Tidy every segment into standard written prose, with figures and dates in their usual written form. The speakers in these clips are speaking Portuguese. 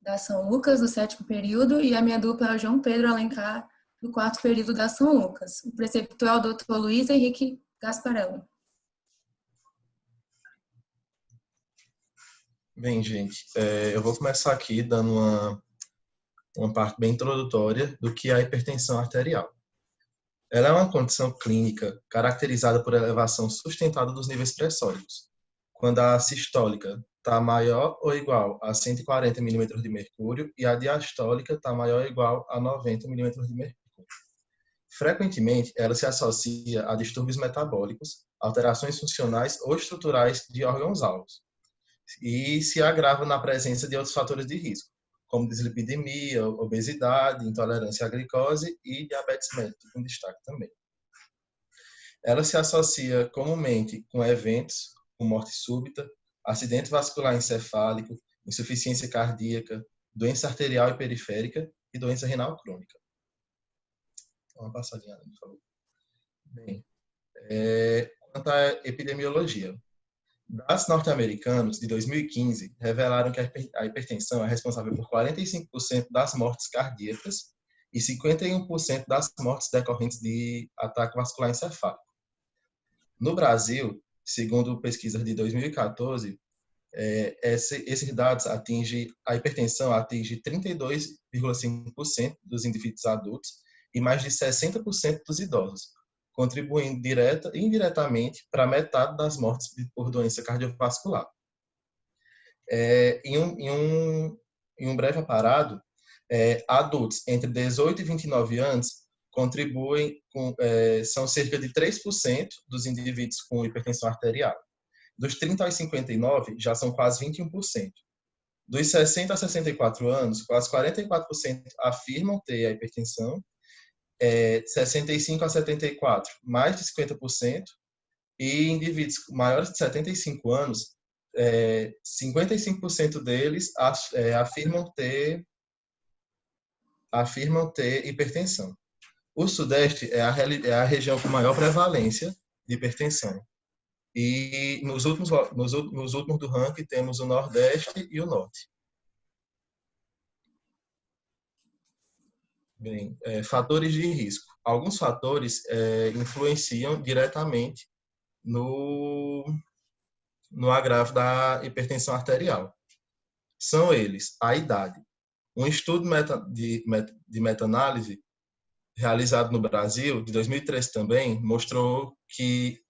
da São Lucas, do 7º período, e a minha dupla é o João Pedro Alencar, do 4º período da São Lucas. O preceptor é o Dr. Luiz Henrique Gasparello. Bem, gente, eu vou começar aqui dando uma parte bem introdutória do que é a hipertensão arterial. Ela é uma condição clínica caracterizada por elevação sustentada dos níveis pressóricos, quando a sistólica está maior ou igual a 140 milímetros de mercúrio e a diastólica está maior ou igual a 90 milímetros de mercúrio. Frequentemente, ela se associa a distúrbios metabólicos, alterações funcionais ou estruturais de órgãos-alvos, e se agrava na presença de outros fatores de risco, como dislipidemia, obesidade, intolerância à glicose e diabetes mellitus, com destaque também. Ela se associa comumente com eventos como morte súbita, acidente vascular encefálico, insuficiência cardíaca, doença arterial e periférica e doença renal crônica. Uma passadinha, por favor. Bem, quanto à epidemiologia. Dados norte-americanos de 2015 revelaram que a hipertensão é responsável por 45% das mortes cardíacas e 51% das mortes decorrentes de ataque vascular encefálico. No Brasil, segundo pesquisas de 2014, esses dados a hipertensão atinge 32,5% dos indivíduos adultos e mais de 60% dos idosos, contribuindo direta e indiretamente para metade das mortes por doença cardiovascular. Em um breve aparado, adultos entre 18 e 29 anos contribuem são cerca de 3% dos indivíduos com hipertensão arterial. Dos 30 aos 59, já são quase 21%. Dos 60 a 64 anos, quase 44% afirmam ter a hipertensão, 65 a 74, mais de 50%, e indivíduos maiores de 75 anos, 55% deles afirmam ter hipertensão. O Sudeste é a região com maior prevalência de hipertensão. E nos últimos do ranking temos o Nordeste e o Norte. Bem, fatores de risco. Alguns fatores influenciam diretamente no agravo da hipertensão arterial. São eles: a idade. Um estudo de meta-análise realizado no Brasil, de 2013 também, mostrou que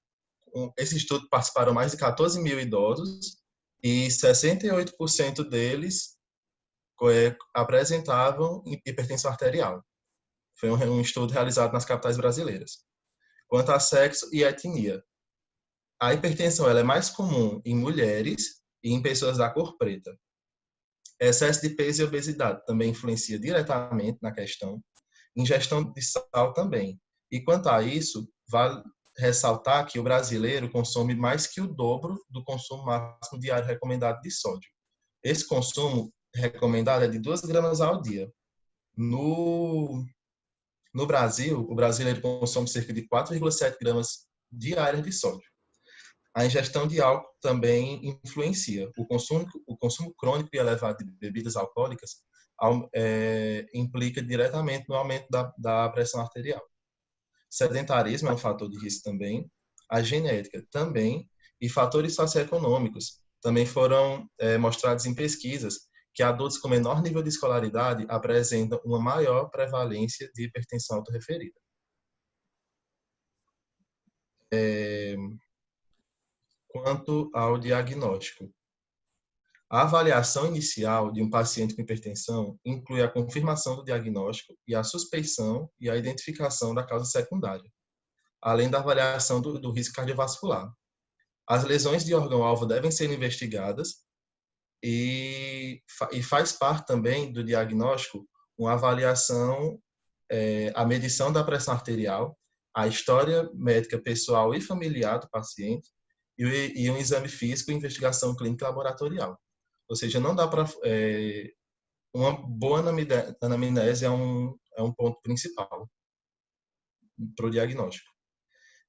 esse estudo participaram mais de 14 mil idosos e 68% deles apresentavam hipertensão arterial. Foi um estudo realizado nas capitais brasileiras. Quanto a sexo e etnia, a hipertensão ela é mais comum em mulheres e em pessoas da cor preta. Excesso de peso e obesidade também influencia diretamente na questão. Ingestão de sal também. E quanto a isso, vale ressaltar que o brasileiro consome mais que o dobro do consumo máximo diário recomendado de sódio. Esse consumo recomendado é de 2 gramas ao dia. No Brasil, o brasileiro consome cerca de 4,7 gramas diárias de sódio. A ingestão de álcool também influencia. O consumo crônico e elevado de bebidas alcoólicas implica diretamente no aumento da pressão arterial. Sedentarismo é um fator de risco também. A genética também. E fatores socioeconômicos também foram mostrados em pesquisas que adultos com menor nível de escolaridade apresentam uma maior prevalência de hipertensão autorreferida. Quanto ao diagnóstico. A avaliação inicial de um paciente com hipertensão inclui a confirmação do diagnóstico e a suspeição e a identificação da causa secundária, além da avaliação do risco cardiovascular. As lesões de órgão-alvo devem ser investigadas e faz parte também do diagnóstico uma avaliação, a medição da pressão arterial, a história médica pessoal e familiar do paciente e um exame físico e investigação clínica laboratorial. Ou seja, não dá para... uma boa anamnese é um ponto principal para o diagnóstico.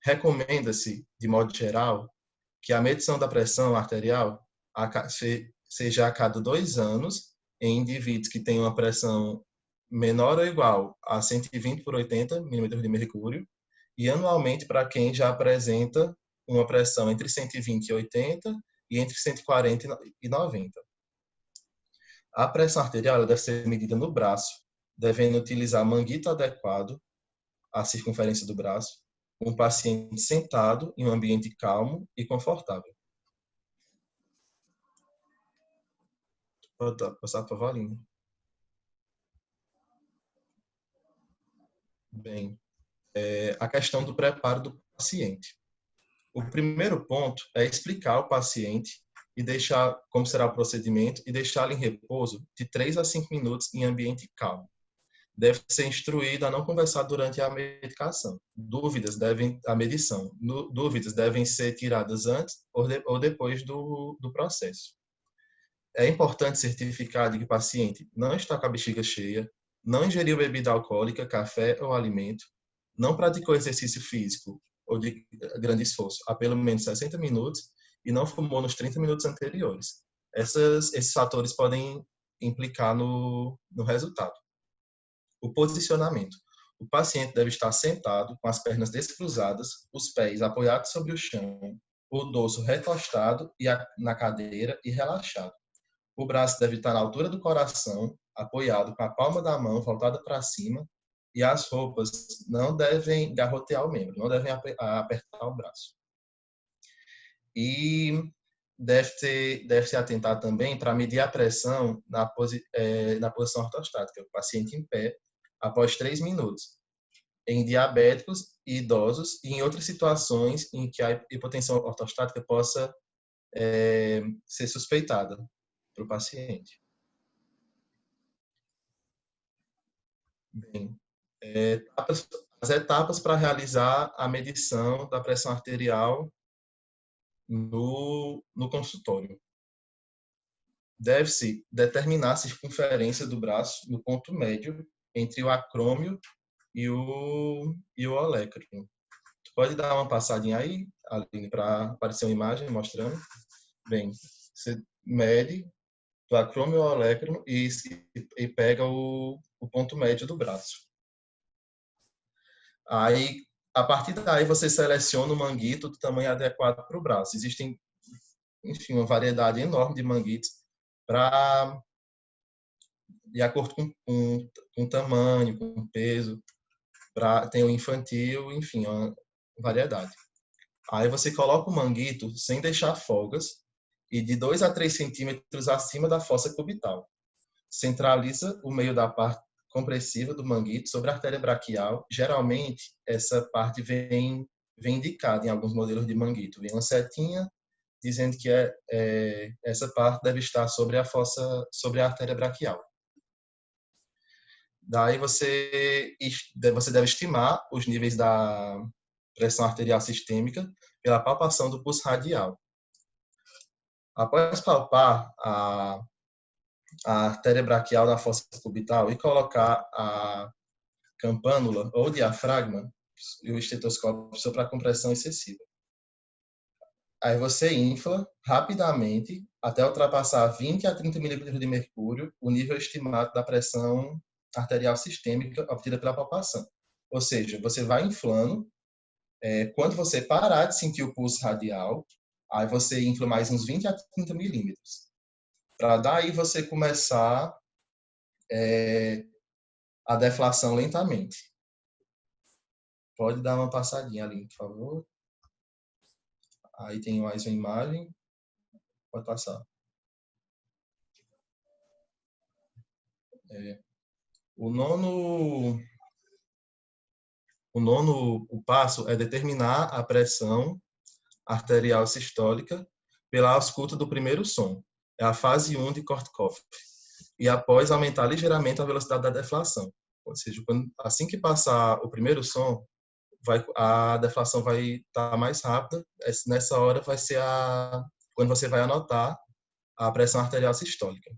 Recomenda-se, de modo geral, que a medição da pressão arterial seja a cada 2 anos em indivíduos que têm uma pressão menor ou igual a 120 por 80 milímetros de mercúrio, e anualmente para quem já apresenta uma pressão entre 120 e 80 e entre 140 e 90. A pressão arterial ela deve ser medida no braço, devendo utilizar manguito adequado à circunferência do braço, um paciente sentado em um ambiente calmo e confortável. Pode passar para a Valinha. Bem, a questão do preparo do paciente. O primeiro ponto é explicar ao paciente e deixar como será o procedimento e deixá-lo em repouso de 3 a 5 minutos em ambiente calmo. Deve ser instruído a não conversar durante a medicação. Dúvidas devem ser tiradas antes ou depois do processo. É importante certificar de que o paciente não está com a bexiga cheia, não ingeriu bebida alcoólica, café ou alimento, não praticou exercício físico ou de grande esforço há pelo menos 60 minutos e não fumou nos 30 minutos anteriores. Esses fatores podem implicar no resultado. O posicionamento. O paciente deve estar sentado com as pernas descruzadas, os pés apoiados sobre o chão, o dorso recostado na cadeira e relaxado. O braço deve estar na altura do coração, apoiado com a palma da mão voltada para cima, e as roupas não devem garrotear o membro, não devem apertar o braço. E deve se atentar também para medir a pressão na posição ortostática, o paciente em pé, após 3 minutos, em diabéticos e idosos e em outras situações em que a hipotensão ortostática possa ser suspeitada para o paciente. Bem, as etapas para realizar a medição da pressão arterial no consultório. Deve-se determinar a circunferência do braço no ponto médio entre o acrômio e o olecranon. Tu pode dar uma passadinha aí, Aline, para aparecer uma imagem mostrando? Bem, você mede do acrômio ao olecranon e pega o ponto médio do braço. Aí, a partir daí, você seleciona o manguito do tamanho adequado para o braço. Existem, enfim, uma variedade enorme de manguitos de acordo com o tamanho, com o peso. Tem o infantil, enfim, uma variedade. Aí você coloca o manguito sem deixar folgas e de 2 a 3 centímetros acima da fossa cubital. Centraliza o meio da parte compressiva do manguito sobre a artéria braquial. Geralmente, essa parte vem indicada em alguns modelos de manguito. Vem uma setinha dizendo que essa parte deve estar sobre a artéria braquial. Daí você deve estimar os níveis da pressão arterial sistêmica pela palpação do pulso radial. Após palpar a artéria braquial na fossa cubital e colocar a campânula ou diafragma e o estetoscópio sobre a compressão excessiva. Aí você infla rapidamente até ultrapassar 20 a 30 milímetros de mercúrio o nível estimado da pressão arterial sistêmica obtida pela palpação. Ou seja, você vai inflando, quando você parar de sentir o pulso radial, aí você infla mais uns 20 a 30 milímetros. Para daí você começar a deflação lentamente. Pode dar uma passadinha ali, por favor. Aí tem mais uma imagem. Pode passar. O nono passo é determinar a pressão arterial sistólica pela ausculta do primeiro som. É a fase 1 de Korthoff. E após aumentar ligeiramente a velocidade da deflação. Ou seja, assim que passar o primeiro som, a deflação vai estar mais rápida. Nessa hora vai ser quando você vai anotar a pressão arterial sistólica.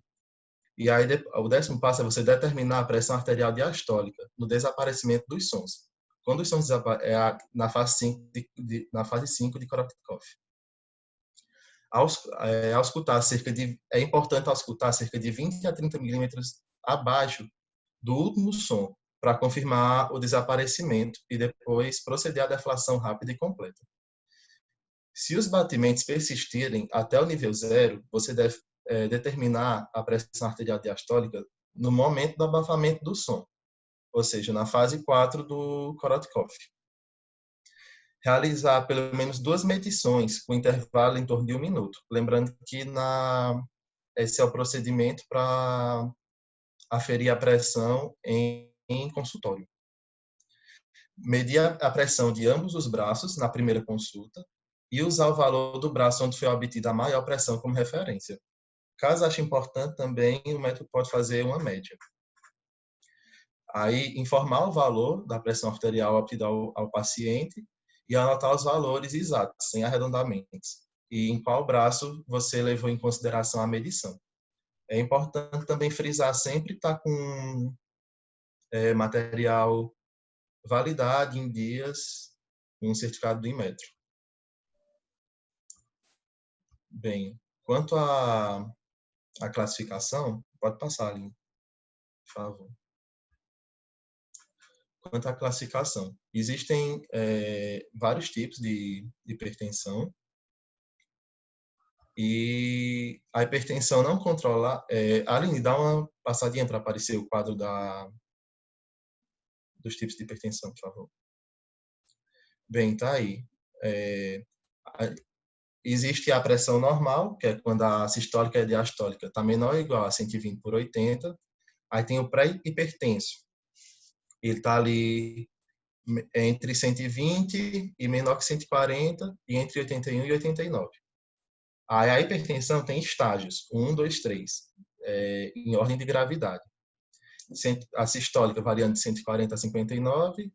E aí o 10º passo é você determinar a pressão arterial diastólica no desaparecimento dos sons. Quando os sons desaparecem, na fase 5 de Korotkoff. É importante auscultar cerca de 20 a 30 milímetros abaixo do último som, para confirmar o desaparecimento e depois proceder à deflação rápida e completa. Se os batimentos persistirem até o nível zero, você deve determinar a pressão arterial diastólica no momento do abafamento do som, ou seja, na fase 4 do Korotkov. Realizar pelo menos 2 medições com intervalo em torno de 1 minuto. Lembrando que esse é o procedimento para aferir a pressão em consultório. Medir a pressão de ambos os braços na primeira consulta e usar o valor do braço onde foi obtida a maior pressão como referência. Caso ache importante também, o médico pode fazer uma média. Aí, informar o valor da pressão arterial obtida ao paciente e anotar os valores exatos, sem arredondamentos, e em qual braço você levou em consideração a medição. É importante também frisar sempre estar com material validade em dias, um certificado do Inmetro. Bem, quanto à classificação, pode passar ali, por favor. Quanto à classificação, existem vários tipos de hipertensão. E a hipertensão não controlar... Aline, dá uma passadinha para aparecer o quadro dos tipos de hipertensão, por favor. Bem, tá aí. Existe a pressão normal, que é quando a sistólica e a diastólica está menor ou igual a 120/80. Aí tem o pré-hipertenso. Ele está ali entre 120 e menor que 140 e entre 81 e 89. Aí a hipertensão tem estágios, 1, 2, 3, em ordem de gravidade. A sistólica variando de 140 a 59,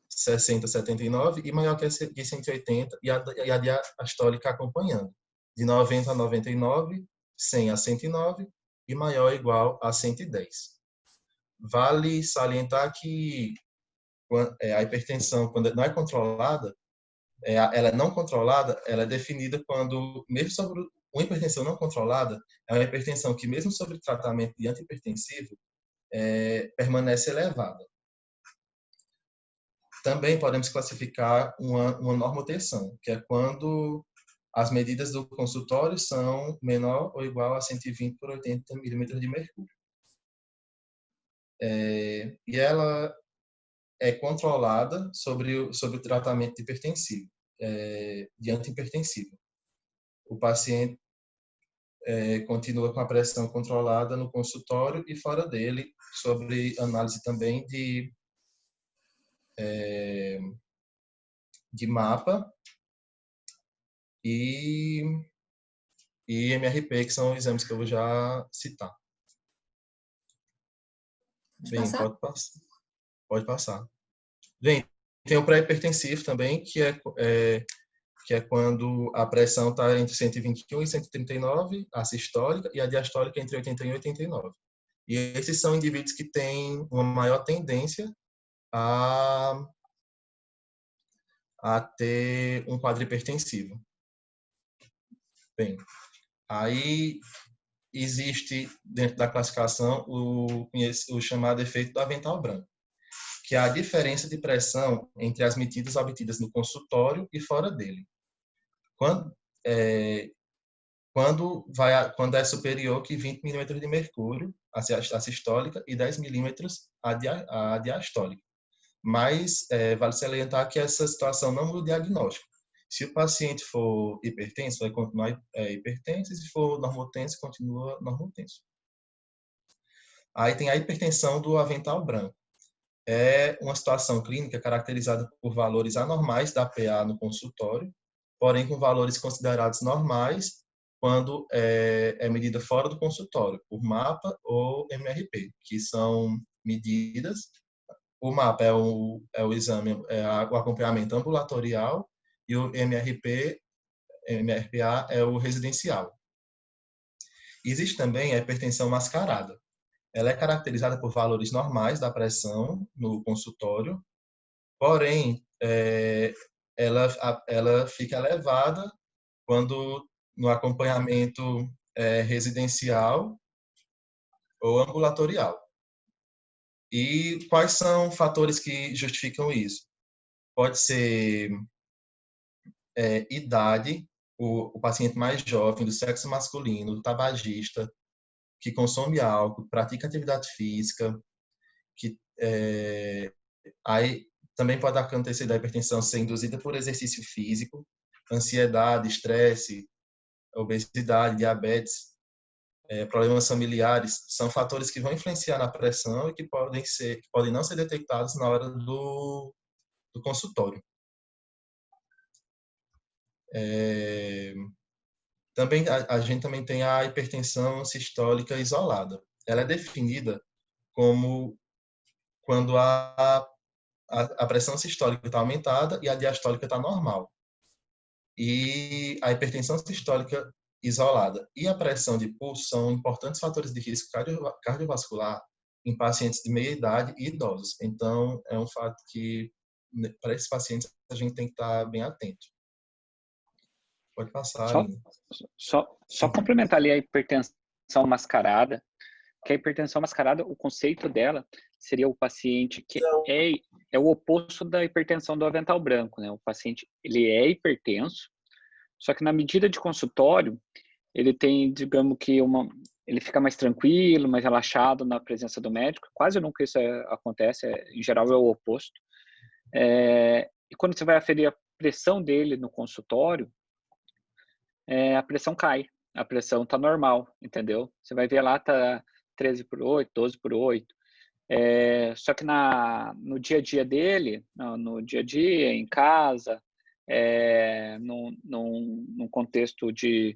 60 a 79 e maior que 180, e a diastólica acompanhando, de 90 a 99, 100 a 109 e maior ou igual a 110. Vale salientar que a hipertensão, quando não é controlada, ela não controlada, ela é definida quando, mesmo sobre uma hipertensão não controlada, é uma hipertensão que, mesmo sobre tratamento de antihipertensivo, permanece elevada. Também podemos classificar uma normotensão, que é quando as medidas do consultório são menor ou igual a 120/80 milímetros de mercúrio. E ela é controlada sobre o tratamento hipertensivo, de antihipertensivo. O paciente continua com a pressão controlada no consultório e fora dele, sobre análise também de mapa e MRP, que são exames que eu vou já citar. Bem, pode passar. Bem, tem o pré-hipertensivo também, que é quando a pressão está entre 121 e 139, a sistólica, e a diastólica entre 81 e 89. E esses são indivíduos que têm uma maior tendência a ter um quadro hipertensivo. Bem, aí existe, dentro da classificação, o chamado efeito do avental branco, que é a diferença de pressão entre as medidas obtidas no consultório e fora dele. Quando é superior que 20 milímetros de mercúrio, a sistólica, e 10 milímetros a diastólica. Mas vale salientar que essa situação não muda o diagnóstico. Se o paciente for hipertenso, vai continuar hipertenso, e se for normotenso, continua normotenso. Aí tem a hipertensão do avental branco. É uma situação clínica caracterizada por valores anormais da PA no consultório, porém com valores considerados normais quando é medida fora do consultório, por mapa ou MRP, que são medidas. O mapa é o exame, o acompanhamento ambulatorial, e o MRPA é o residencial. Existe também a hipertensão mascarada. Ela é caracterizada por valores normais da pressão no consultório, porém, ela fica elevada quando no acompanhamento residencial ou ambulatorial. E quais são fatores que justificam isso? Pode ser idade, o paciente mais jovem, do sexo masculino, tabagista, que consome álcool, pratica atividade física, que aí também pode acontecer da hipertensão ser induzida por exercício físico, ansiedade, estresse, obesidade, diabetes, problemas familiares, são fatores que vão influenciar na pressão e que podem não ser detectados na hora do consultório. Também a gente também tem a hipertensão sistólica isolada. Ela é definida como quando a pressão sistólica está aumentada e a diastólica está normal. E a hipertensão sistólica isolada e a pressão de pulso são importantes fatores de risco cardiovascular em pacientes de meia idade e idosos. Então, é um fato que, para esses pacientes, a gente tem que estar bem atento. Pode passar, Aline. Só complementar ali a hipertensão mascarada, que a hipertensão mascarada, o conceito dela seria o paciente que é o oposto da hipertensão do avental branco, né? O paciente, ele é hipertenso, só que na medida de consultório, ele tem, digamos que ele fica mais tranquilo, mais relaxado na presença do médico. Quase nunca isso acontece, em geral é o oposto. E quando você vai aferir a pressão dele no consultório, a pressão cai, a pressão tá normal, entendeu? Você vai ver lá, tá 13/8, 12/8. Só que no dia a dia dele, no dia a dia, em casa, num contexto de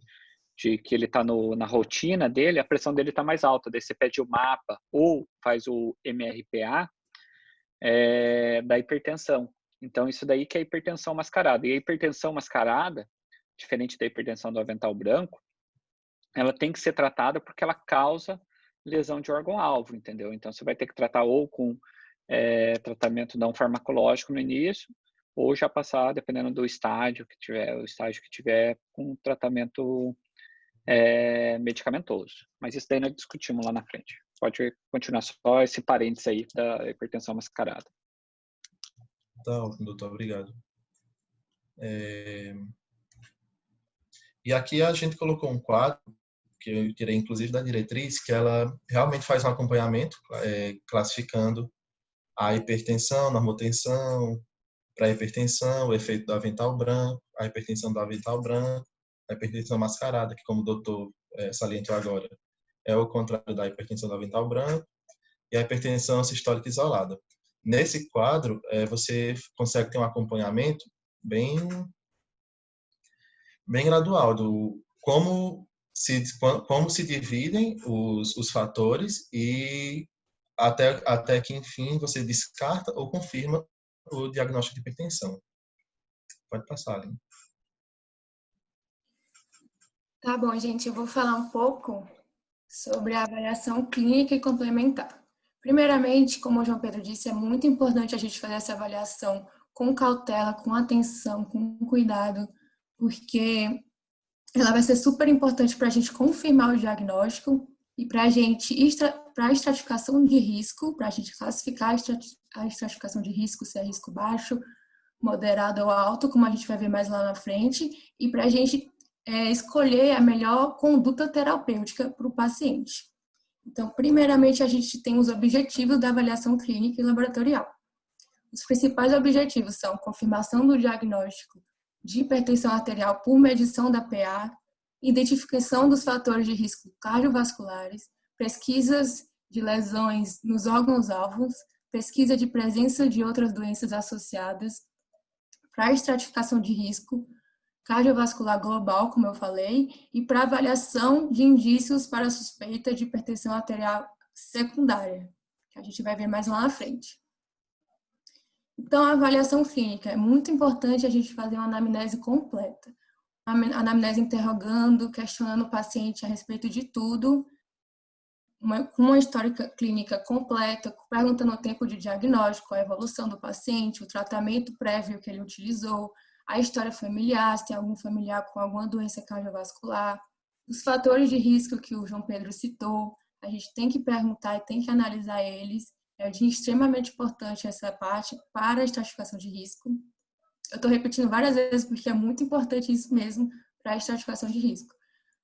que ele está na rotina dele, a pressão dele está mais alta. Daí você pede o mapa ou faz o MRPA da hipertensão. Então, isso daí que é a hipertensão mascarada. E a hipertensão mascarada, diferente da hipertensão do avental branco, ela tem que ser tratada porque ela causa lesão de órgão-alvo, entendeu? Então, você vai ter que tratar ou com tratamento não farmacológico no início, ou já passar, dependendo do estágio que tiver, com tratamento medicamentoso. Mas isso daí nós discutimos lá na frente. Pode continuar só esse parênteses aí da hipertensão mascarada. Tá, doutor, obrigado. E aqui a gente colocou um quadro, que eu tirei inclusive da diretriz, que ela realmente faz um acompanhamento, classificando a hipertensão, normotensão, pré-hipertensão, o efeito do avental branco, a hipertensão do avental branco, a hipertensão mascarada, que como o doutor salientou agora, é o contrário da hipertensão do avental branco, e a hipertensão sistólica isolada. Nesse quadro, você consegue ter um acompanhamento bem gradual do como se dividem os fatores e até que, enfim, você descarta ou confirma o diagnóstico de hipertensão. Pode passar, Aline. Tá bom, gente, eu vou falar um pouco sobre a avaliação clínica e complementar. Primeiramente, como o João Pedro disse, é muito importante a gente fazer essa avaliação com cautela, com atenção, com cuidado, porque ela vai ser super importante para a gente confirmar o diagnóstico e para a estratificação de risco, para a gente classificar a estratificação de risco, se é risco baixo, moderado ou alto, como a gente vai ver mais lá na frente, e para a gente escolher a melhor conduta terapêutica para o paciente. Então, primeiramente, a gente tem os objetivos da avaliação clínica e laboratorial. Os principais objetivos são confirmação do diagnóstico de hipertensão arterial por medição da PA, identificação dos fatores de risco cardiovasculares, pesquisas de lesões nos órgãos-alvos, pesquisa de presença de outras doenças associadas, para estratificação de risco cardiovascular global, como eu falei, e para avaliação de indícios para suspeita de hipertensão arterial secundária, que a gente vai ver mais lá na frente. Então, a avaliação clínica é muito importante a gente fazer uma anamnese completa. A anamnese interrogando, questionando o paciente a respeito de tudo, com uma história clínica completa, perguntando o tempo de diagnóstico, a evolução do paciente, o tratamento prévio que ele utilizou, a história familiar, se tem algum familiar com alguma doença cardiovascular, os fatores de risco que o João Pedro citou, a gente tem que perguntar e tem que analisar eles. É de extremamente importante essa parte para a estratificação de risco. Eu estou repetindo várias vezes porque é muito importante isso mesmo para a estratificação de risco.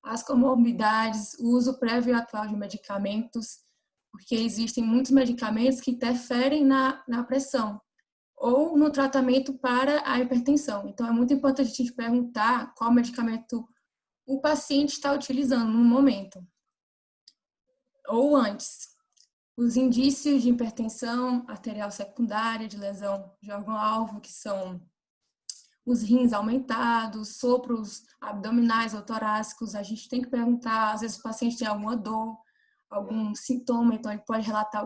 As comorbidades, o uso prévio e atual de medicamentos, porque existem muitos medicamentos que interferem na pressão ou no tratamento para a hipertensão. Então, é muito importante a gente perguntar qual medicamento o paciente está utilizando no momento ou antes. Os indícios de hipertensão arterial secundária, de lesão de órgão-alvo, que são os rins aumentados, sopros abdominais ou torácicos, a gente tem que perguntar, às vezes o paciente tem alguma dor, algum sintoma, então ele pode relatar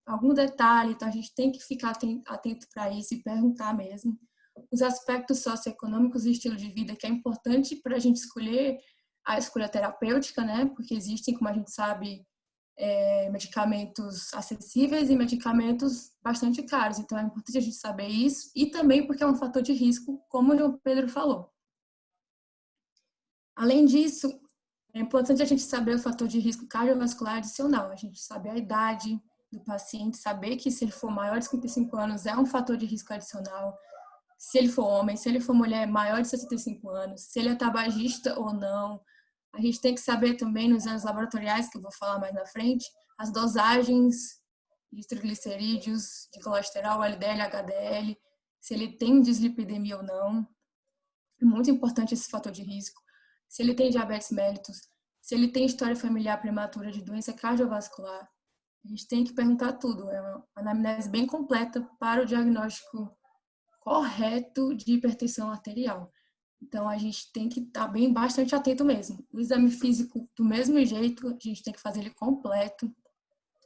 algum detalhe, então a gente tem que ficar atento para isso e perguntar mesmo. Os aspectos socioeconômicos e estilo de vida, que é importante para a gente escolher a escolha terapêutica, né? Porque existem, como a gente sabe, medicamentos acessíveis e medicamentos bastante caros. Então, é importante a gente saber isso e também porque é um fator de risco, como o João Pedro falou. Além disso, é importante a gente saber o fator de risco cardiovascular adicional. A gente saber a idade do paciente, saber que se ele for maior de 55 anos é um fator de risco adicional. Se ele for homem, se ele for mulher maior de 65 anos, se ele é tabagista ou não. A gente tem que saber também nos exames laboratoriais, que eu vou falar mais na frente, as dosagens de triglicerídeos, de colesterol, LDL, HDL, se ele tem dislipidemia ou não. É muito importante esse fator de risco. Se ele tem diabetes mellitus, se ele tem história familiar prematura de doença cardiovascular. A gente tem que perguntar tudo. É uma anamnese bem completa para o diagnóstico correto de hipertensão arterial. Então, a gente tem que estar bastante atento mesmo. O exame físico, do mesmo jeito, a gente tem que fazer ele completo.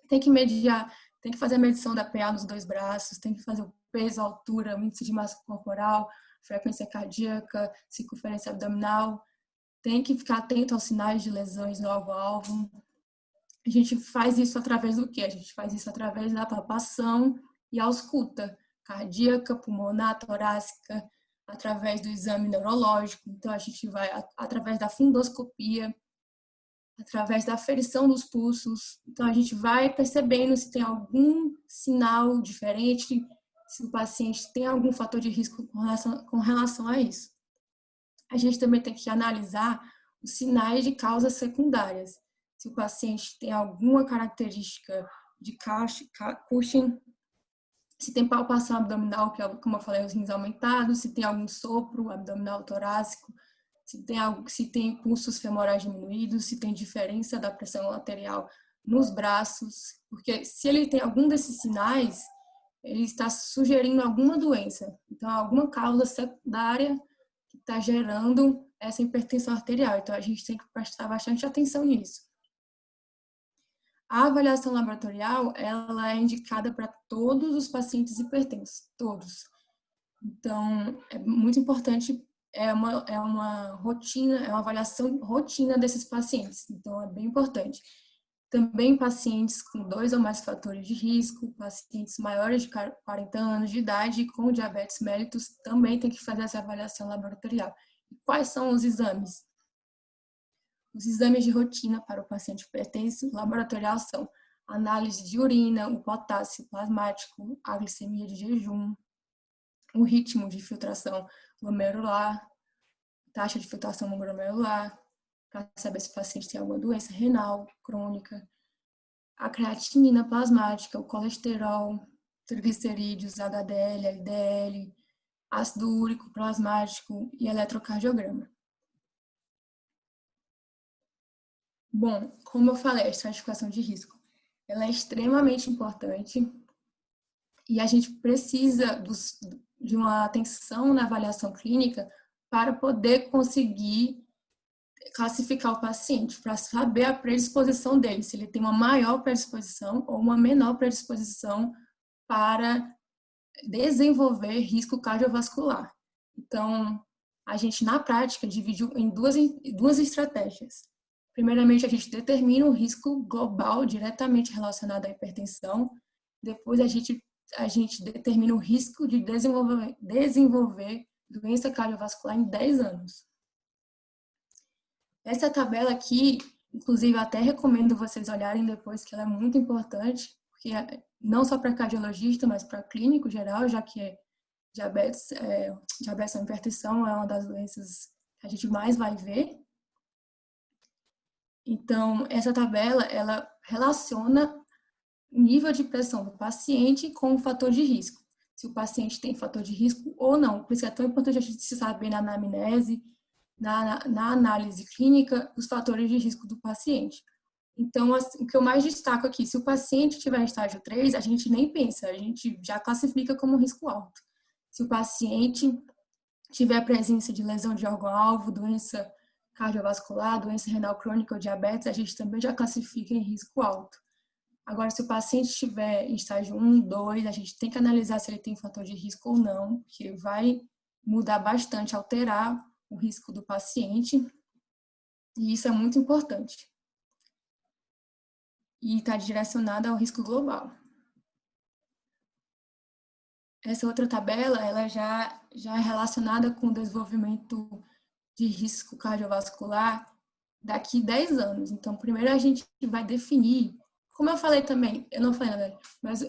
Tem que mediar, tem que fazer a medição da PA nos 2 braços, tem que fazer o peso, a altura, o índice de massa corporal, frequência cardíaca, circunferência abdominal. Tem que ficar atento aos sinais de lesões no alvo-alvo. A gente faz isso através do quê? A gente faz isso através da palpação e ausculta cardíaca, pulmonar, torácica, através do exame neurológico. Então, a gente vai através da fundoscopia, através da aferição dos pulsos. Então, a gente vai percebendo se tem algum sinal diferente, se o paciente tem algum fator de risco com relação a isso. A gente também tem que analisar os sinais de causas secundárias. Se o paciente tem alguma característica de Cushing, se tem palpação abdominal, que é, como eu falei, os rins aumentados, se tem algum sopro abdominal torácico, se tem pulsos femorais diminuídos, se tem diferença da pressão arterial nos braços, porque se ele tem algum desses sinais, ele está sugerindo alguma doença, então alguma causa secundária que está gerando essa hipertensão arterial. Então a gente tem que prestar bastante atenção nisso. A avaliação laboratorial, ela é indicada para todos os pacientes hipertensos, todos. Então, é muito importante, é uma rotina, é uma avaliação rotina desses pacientes. Então, é bem importante. Também pacientes com 2 ou mais fatores de risco, pacientes maiores de 40 anos de idade com diabetes mellitus também tem que fazer essa avaliação laboratorial. E quais são os exames? Os exames de rotina para o paciente hipertenso laboratorial são análise de urina, o potássio plasmático, a glicemia de jejum, o ritmo de filtração glomerular, taxa de filtração glomerular, para saber se o paciente tem alguma doença renal crônica, a creatinina plasmática, o colesterol, triglicerídeos, HDL, LDL, ácido úrico plasmático e eletrocardiograma. Bom, como eu falei, a estratificação de risco, ela é extremamente importante e a gente precisa de uma atenção na avaliação clínica para poder conseguir classificar o paciente, para saber a predisposição dele, se ele tem uma maior predisposição ou uma menor predisposição para desenvolver risco cardiovascular. Então, a gente, na prática, dividiu em duas estratégias. Primeiramente, a gente determina o risco global diretamente relacionado à hipertensão. Depois, a gente determina o risco de desenvolver doença cardiovascular em 10 anos. Essa tabela aqui, inclusive, eu até recomendo vocês olharem depois, que ela é muito importante, porque não só para cardiologista, mas para clínico geral, já que diabetes ou hipertensão é uma das doenças que a gente mais vai ver. Então, essa tabela, ela relaciona o nível de pressão do paciente com o fator de risco. Se o paciente tem fator de risco ou não. Por isso é tão importante a gente saber na anamnese, na análise clínica, os fatores de risco do paciente. Então, o que eu mais destaco aqui, se o paciente tiver em estágio 3, a gente nem pensa, a gente já classifica como risco alto. Se o paciente tiver presença de lesão de órgão-alvo, doença cardiovascular, doença renal crônica ou diabetes, a gente também já classifica em risco alto. Agora, se o paciente estiver em estágio 1, 2, a gente tem que analisar se ele tem fator de risco ou não, porque vai mudar bastante, alterar o risco do paciente, e isso é muito importante. E está direcionada ao risco global. Essa outra tabela, ela já é relacionada com o desenvolvimento de risco cardiovascular daqui 10 anos. Então, primeiro a gente vai definir, como eu falei também, eu não falei nada, mas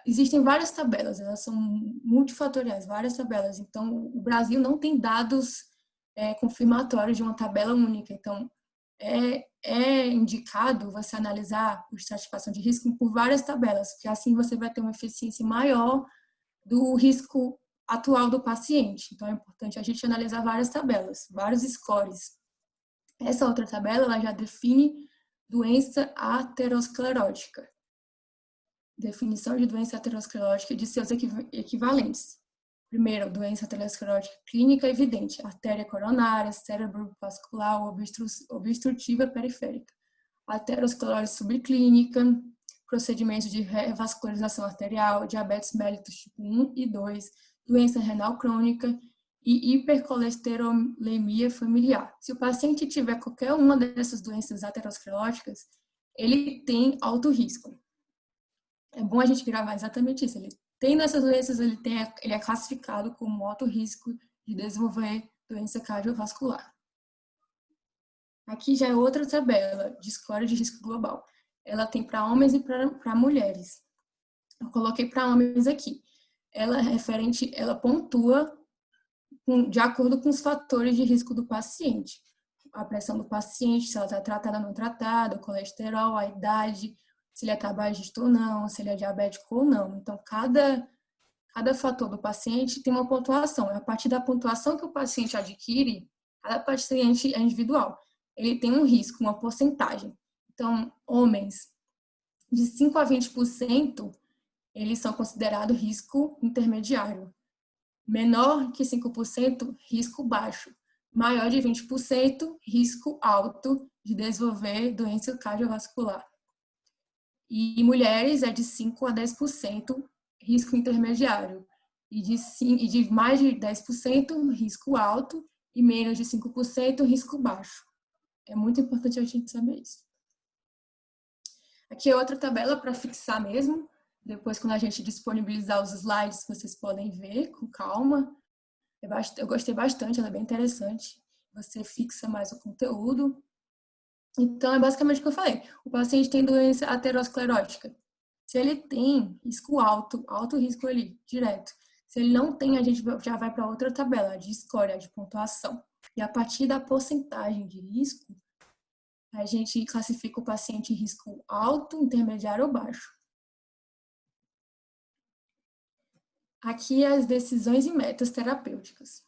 existem várias tabelas, elas são multifatoriais, várias tabelas. Então, o Brasil não tem dados confirmatórios de uma tabela única. Então, é indicado você analisar a estratificação de risco por várias tabelas, porque assim você vai ter uma eficiência maior do risco atual do paciente. Então, é importante a gente analisar várias tabelas, vários scores. Essa outra tabela, ela já define doença aterosclerótica. Definição de doença aterosclerótica e de seus equivalentes. Primeiro, doença aterosclerótica clínica evidente, artéria coronária, cerebrovascular ou obstrutiva periférica. Aterosclerose subclínica, procedimentos de revascularização arterial, diabetes mellitus tipo 1 e 2, doença renal crônica e hipercolesterolemia familiar. Se o paciente tiver qualquer uma dessas doenças ateroscleróticas, ele tem alto risco. É bom a gente gravar exatamente isso. Ele tendo essas doenças, ele é classificado como alto risco de desenvolver doença cardiovascular. Aqui já é outra tabela de score de risco global. Ela tem para homens e para mulheres. Eu coloquei para homens aqui. Ela pontua de acordo com os fatores de risco do paciente. A pressão do paciente, se ela está tratada ou não tratada, o colesterol, a idade, se ele é tabagista ou não, se ele é diabético ou não. Então, cada fator do paciente tem uma pontuação. É a partir da pontuação que o paciente adquire, cada paciente é individual. Ele tem um risco, uma porcentagem. Então, homens de 5 a 20%, eles são considerados risco intermediário. Menor que 5%, risco baixo. Maior de 20%, risco alto de desenvolver doença cardiovascular. E mulheres é de 5 a 10%, risco intermediário. E de mais de 10%, risco alto. E menos de 5%, risco baixo. É muito importante a gente saber isso. Aqui é outra tabela para fixar mesmo. Depois, quando a gente disponibilizar os slides, vocês podem ver com calma. Eu gostei bastante, ela é bem interessante. Você fixa mais o conteúdo. Então, é basicamente o que eu falei. O paciente tem doença aterosclerótica. Se ele tem risco alto risco ali, direto. Se ele não tem, a gente já vai para outra tabela de score, de pontuação. E a partir da porcentagem de risco, a gente classifica o paciente em risco alto, intermediário ou baixo. Aqui as decisões e metas terapêuticas.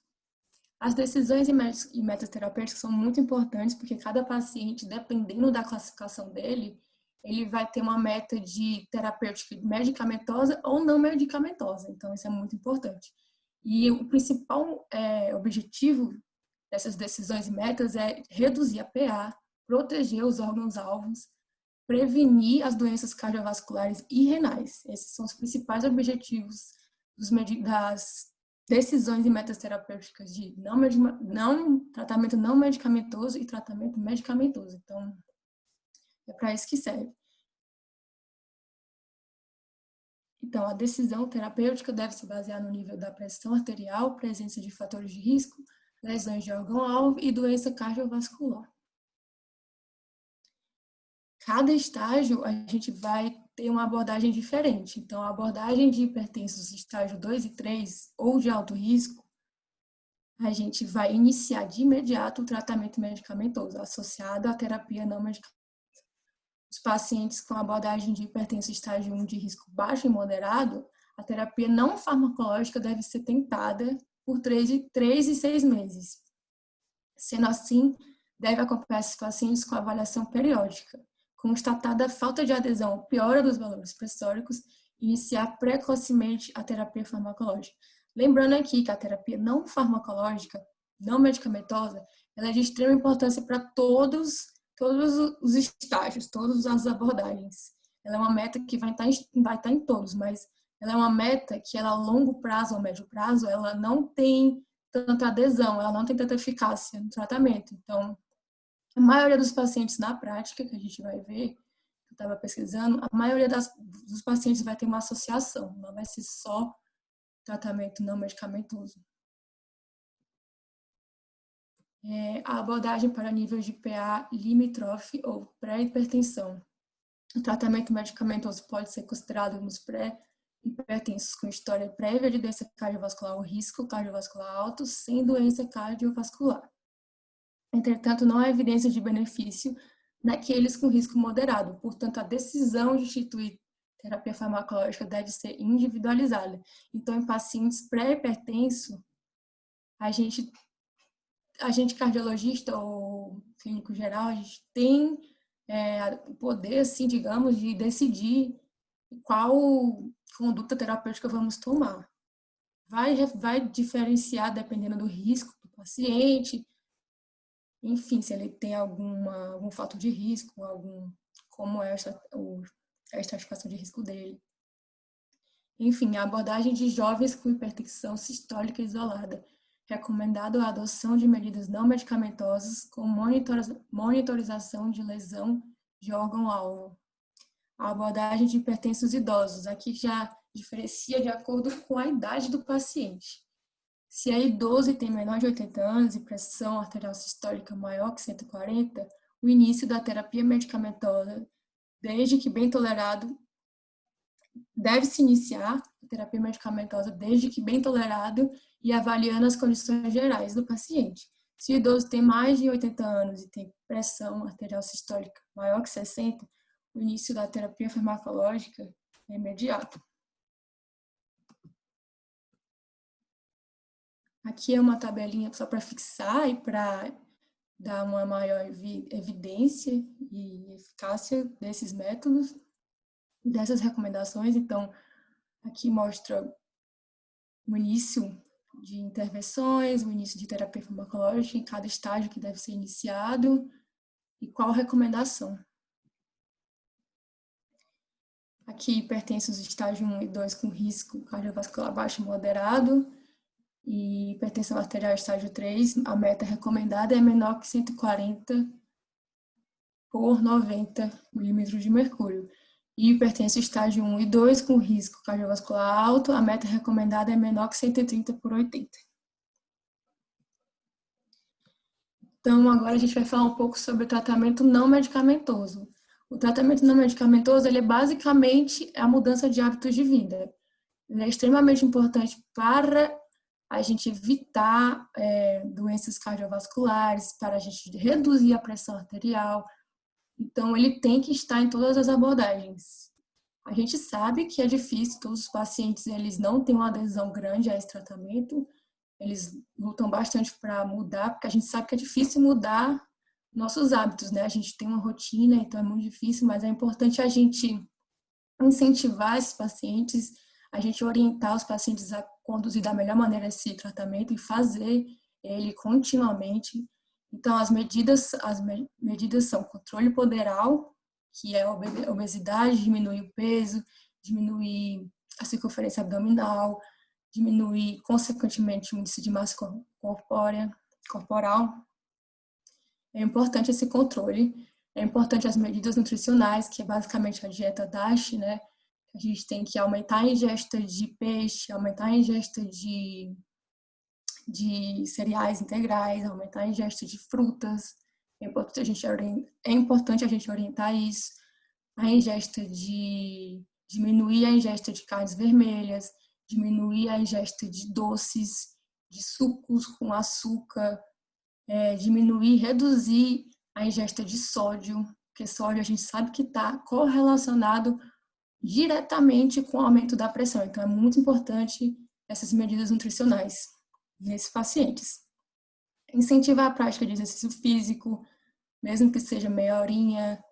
As decisões e metas terapêuticas são muito importantes porque cada paciente, dependendo da classificação dele, ele vai ter uma meta de terapêutica medicamentosa ou não medicamentosa. Então, isso é muito importante. E o principal objetivo dessas decisões e metas é reduzir a PA, proteger os órgãos-alvos, prevenir as doenças cardiovasculares e renais. Esses são os principais objetivos das decisões e metas terapêuticas de tratamento não medicamentoso e tratamento medicamentoso. Então, é para isso que serve. Então, a decisão terapêutica deve se basear no nível da pressão arterial, presença de fatores de risco, lesões de órgão-alvo e doença cardiovascular. Cada estágio, a gente vai ter uma abordagem diferente. Então, a abordagem de hipertensos estágio 2 e 3, ou de alto risco, a gente vai iniciar de imediato o tratamento medicamentoso, associado à terapia não medicamentosa. Os pacientes com abordagem de hipertensão estágio 1 de risco baixo e moderado, a terapia não farmacológica deve ser tentada por 3 e 6 meses. Sendo assim, deve acompanhar esses pacientes com avaliação periódica. Constatada a falta de adesão ou piora dos valores pressóricos, iniciar precocemente a terapia farmacológica. Lembrando aqui que a terapia não farmacológica, não medicamentosa, ela é de extrema importância para todos os estágios, todas as abordagens. Ela é uma meta que vai estar em todos, mas ela é uma meta que ela a longo prazo ou médio prazo, ela não tem tanta adesão, ela não tem tanta eficácia no tratamento. Então, a maioria dos pacientes na prática, que a gente vai ver, eu estava pesquisando, a maioria dos pacientes vai ter uma associação, não vai ser só tratamento não medicamentoso. A abordagem para níveis de PA limítrofe ou pré-hipertensão. O tratamento medicamentoso pode ser considerado nos pré-hipertensos com história prévia de doença cardiovascular ou risco cardiovascular alto, sem doença cardiovascular. Entretanto, não há evidência de benefício naqueles com risco moderado. Portanto, a decisão de instituir terapia farmacológica deve ser individualizada. Então, em pacientes pré-hipertensos, a gente cardiologista ou clínico geral, a gente tem o poder, assim, digamos, de decidir qual conduta terapêutica vamos tomar. Vai diferenciar dependendo do risco do paciente, enfim, se ele tem algum fator de risco, como é a estratificação de risco dele. Enfim, a abordagem de jovens com hipertensão sistólica isolada. Recomendado a adoção de medidas não medicamentosas com monitorização de lesão de órgão-alvo. A abordagem de hipertensos idosos. Aqui já diferencia de acordo com a idade do paciente. Se é idoso e tem menor de 80 anos e pressão arterial sistólica maior que 140, o início da terapia medicamentosa, desde que bem tolerado, deve-se iniciar a terapia medicamentosa desde que bem tolerado e avaliando as condições gerais do paciente. Se o idoso tem mais de 80 anos e tem pressão arterial sistólica maior que 60, o início da terapia farmacológica é imediato. Aqui é uma tabelinha só para fixar e para dar uma maior evidência e eficácia desses métodos, dessas recomendações. Então, aqui mostra o início de intervenções, o início de terapia farmacológica em cada estágio que deve ser iniciado e qual recomendação. Aqui, hipertensos estágio 1 e 2 com risco cardiovascular baixo e moderado. E hipertensão arterial estágio 3, a meta recomendada é menor que 140 por 90 milímetros de mercúrio. E hipertensão estágio 1 e 2 com risco cardiovascular alto, a meta recomendada é menor que 130 por 80. Então, agora a gente vai falar um pouco sobre o tratamento não medicamentoso. O tratamento não medicamentoso, ele é basicamente a mudança de hábitos de vida. Ele é extremamente importante para a gente evitar doenças cardiovasculares, para a gente reduzir a pressão arterial. Então, ele tem que estar em todas as abordagens. A gente sabe que é difícil, todos os pacientes eles não têm uma adesão grande a esse tratamento, eles lutam bastante para mudar, porque a gente sabe que é difícil mudar nossos hábitos, né? A gente tem uma rotina, então é muito difícil, mas é importante a gente incentivar esses pacientes, a gente orientar os pacientes a conduzir da melhor maneira esse tratamento e fazer ele continuamente. Então, as medidas são controle poderal, que é a obesidade, diminuir o peso, diminuir a circunferência abdominal, diminuir, consequentemente, o índice de massa corporal. É importante esse controle. É importante as medidas nutricionais, que é basicamente a dieta DASH, né? A gente tem que aumentar a ingesta de peixe, aumentar a ingesta de cereais integrais, aumentar a ingesta de frutas. É importante a gente orientar isso. A ingesta diminuir a ingesta de carnes vermelhas, diminuir a ingesta de doces, de sucos com açúcar, diminuir, reduzir a ingesta de sódio, porque sódio a gente sabe que está correlacionado diretamente com o aumento da pressão. Então, é muito importante essas medidas nutricionais nesses pacientes. Incentivar a prática de exercício físico, mesmo que seja meia horinha,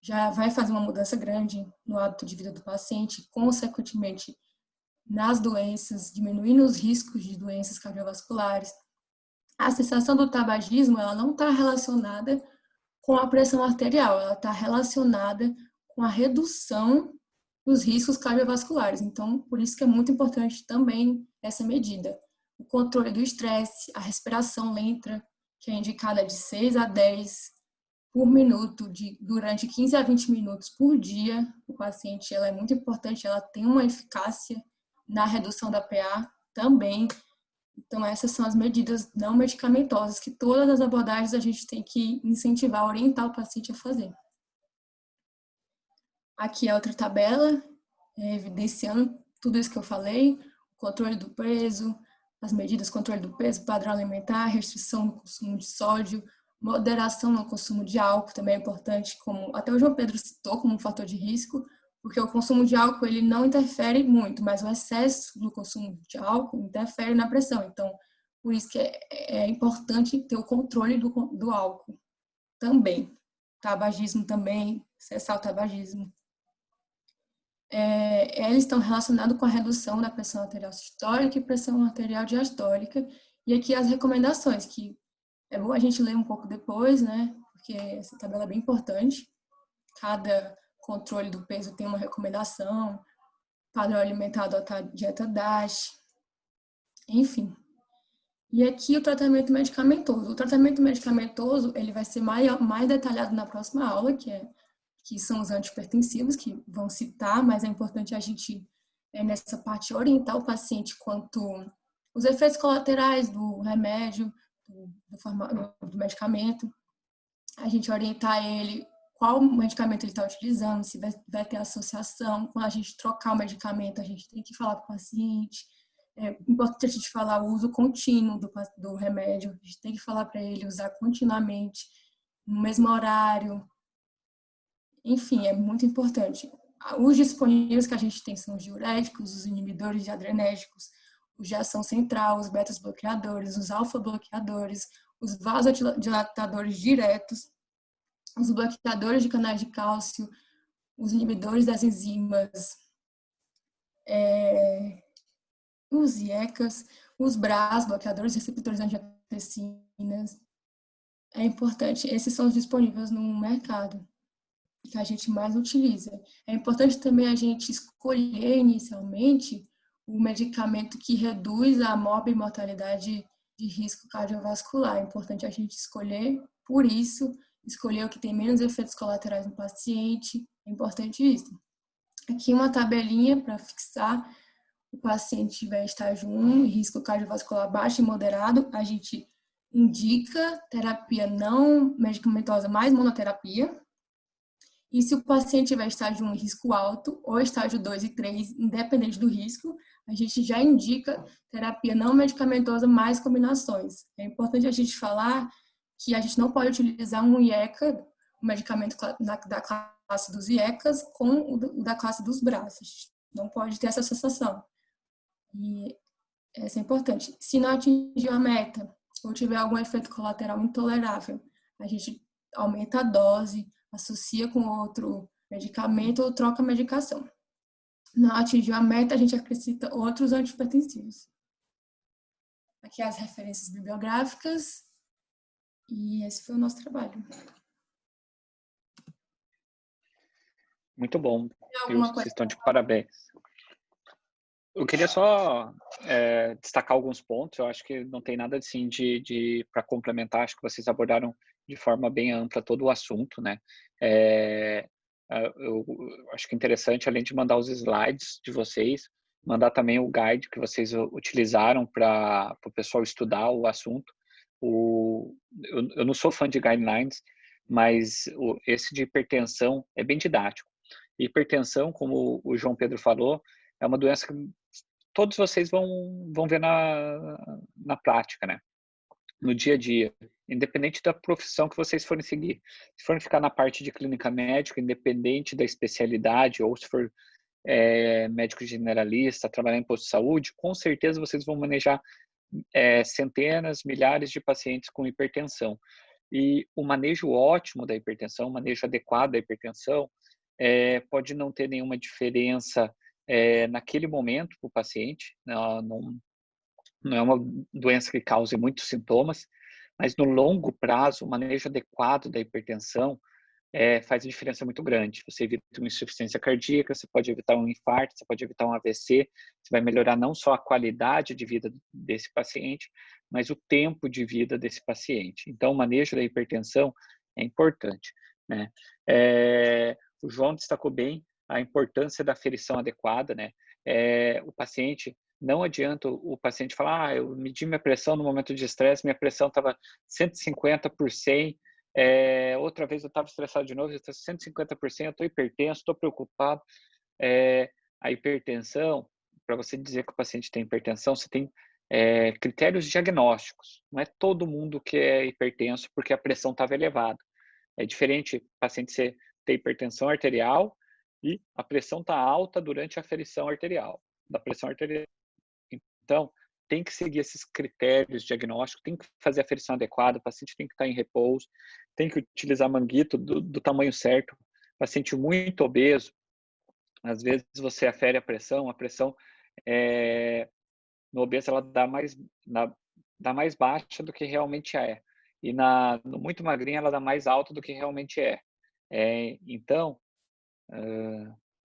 já vai fazer uma mudança grande no hábito de vida do paciente, consequentemente nas doenças, diminuindo os riscos de doenças cardiovasculares. A cessação do tabagismo, ela não está relacionada com a pressão arterial, ela está relacionada com a redução dos riscos cardiovasculares. Então, por isso que é muito importante também essa medida. O controle do estresse, a respiração lenta, que é indicada de 6 a 10 por minuto, durante 15 a 20 minutos por dia. O paciente, ela é muito importante, ela tem uma eficácia na redução da PA também. Então, essas são as medidas não medicamentosas que todas as abordagens a gente tem que incentivar, orientar o paciente a fazer. Aqui é outra tabela, evidenciando tudo isso que eu falei, o controle do peso, as medidas de controle do peso, padrão alimentar, restrição no consumo de sódio, moderação no consumo de álcool também é importante, como até o João Pedro citou como um fator de risco, porque o consumo de álcool ele não interfere muito, mas o excesso do consumo de álcool interfere na pressão. Então, por isso que é importante ter o controle do álcool também. Tabagismo também, cessar o tabagismo. Eles estão relacionados com a redução da pressão arterial sistólica e pressão arterial diastólica. E aqui as recomendações, que é bom a gente ler um pouco depois, né? Porque essa tabela é bem importante. Cada controle do peso tem uma recomendação, padrão alimentar, adotar dieta DASH, enfim. E aqui o tratamento medicamentoso. O tratamento medicamentoso, ele vai ser mais detalhado na próxima aula, que são os antihipertensivos, que vão citar, mas é importante a gente, nessa parte, orientar o paciente quanto os efeitos colaterais do remédio, do medicamento, a gente orientar ele qual medicamento ele está utilizando, se vai ter associação. Quando a gente trocar o medicamento, a gente tem que falar para o paciente. É importante a gente falar o uso contínuo do remédio, a gente tem que falar para ele usar continuamente, no mesmo horário. Enfim, é muito importante. Os disponíveis que a gente tem são os diuréticos, os inibidores de adrenérgicos, os de ação central, os betas-bloqueadores, os alfa-bloqueadores, os vasodilatadores diretos, os bloqueadores de canais de cálcio, os inibidores das enzimas, os IECAs, os BRAs, bloqueadores receptores de angiotensina. É importante, esses são os disponíveis no mercado, que a gente mais utiliza. É importante também a gente escolher inicialmente o medicamento que reduz a morbimortalidade de risco cardiovascular. É importante a gente escolher, por isso, escolher o que tem menos efeitos colaterais no paciente. É importante isso. Aqui uma tabelinha para fixar. O paciente tiver estágio 1, risco cardiovascular baixo e moderado, a gente indica terapia não medicamentosa mais monoterapia. E se o paciente tiver estágio 1 risco alto, ou estágio 2 e 3, independente do risco, a gente já indica terapia não medicamentosa mais combinações. É importante a gente falar que a gente não pode utilizar um IECA, um medicamento da classe dos IECAs, com o da classe dos BRAs. A gente não pode ter essa associação. E essa é importante. Se não atingir a meta, ou tiver algum efeito colateral intolerável, a gente aumenta a dose, associa com outro medicamento ou troca a medicação. Não atingiu a meta, a gente acrescenta outros antihipertensivos. Aqui as referências bibliográficas. E esse foi o nosso trabalho. Muito bom. Vocês estão de parabéns. Eu queria só destacar alguns pontos. Eu acho que não tem nada assim para complementar. Acho que vocês abordaram de forma bem ampla todo o assunto, né? eu acho que é interessante, além de mandar os slides de vocês, mandar também o guide que vocês utilizaram para o pessoal estudar o assunto. Eu não sou fã de guidelines, mas esse de hipertensão é bem didático. Hipertensão, como o João Pedro falou, é uma doença que todos vocês vão ver na prática, né? No dia a dia, independente da profissão que vocês forem seguir. Se forem ficar na parte de clínica médica, independente da especialidade, ou se for médico generalista, trabalhar em posto de saúde, com certeza vocês vão manejar centenas, milhares de pacientes com hipertensão. E o manejo ótimo da hipertensão, o manejo adequado da hipertensão, pode não ter nenhuma diferença naquele momento para o paciente, não é uma doença que cause muitos sintomas, mas no longo prazo, o manejo adequado da hipertensão faz uma diferença muito grande. Você evita uma insuficiência cardíaca, você pode evitar um infarto, você pode evitar um AVC, você vai melhorar não só a qualidade de vida desse paciente, mas o tempo de vida desse paciente. Então, o manejo da hipertensão é importante, né? O João destacou bem a importância da aferição adequada, né? O paciente, não adianta o paciente falar, eu medi minha pressão no momento de estresse, minha pressão estava 150/100, outra vez eu estava estressado de novo, eu estou 150%, estou hipertenso, estou preocupado. A hipertensão, para você dizer que o paciente tem hipertensão, você tem critérios diagnósticos. Não é todo mundo que é hipertenso porque a pressão estava elevada. É diferente o paciente ter hipertensão arterial e a pressão está alta durante a aferição arterial, da pressão arterial. Então, tem que seguir esses critérios diagnósticos, tem que fazer a aferição adequada, o paciente tem que estar em repouso, tem que utilizar manguito do tamanho certo. Paciente muito obeso, às vezes você afere a pressão no obeso ela dá mais baixa do que realmente é. E no muito magrinho ela dá mais alta do que realmente é. Então,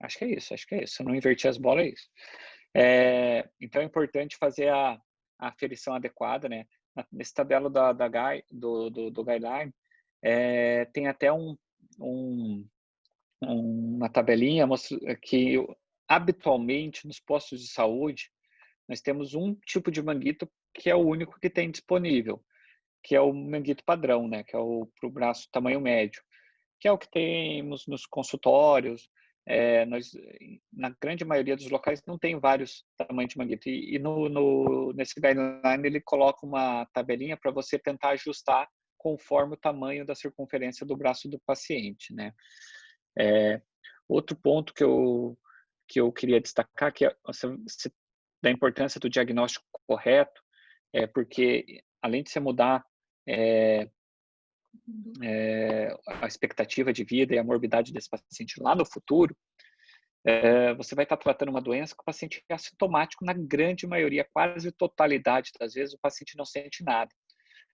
acho que é isso. Se eu não invertir as bolas, é isso. Então é importante fazer a aferição adequada, né? Nesse tabela do guideline, tem até uma tabelinha que habitualmente nos postos de saúde nós temos um tipo de manguito que é o único que tem disponível, que é o manguito padrão, né? Que é para o braço tamanho médio, que é o que temos nos consultórios. Na grande maioria dos locais não tem vários tamanhos de manguito. E nesse guideline ele coloca uma tabelinha para você tentar ajustar conforme o tamanho da circunferência do braço do paciente, né? Outro ponto que eu queria destacar que da importância do diagnóstico correto, porque além de você mudar a expectativa de vida e a morbidade desse paciente lá no futuro, você vai estar tratando uma doença que o paciente é assintomático na grande maioria, quase totalidade das vezes, o paciente não sente nada.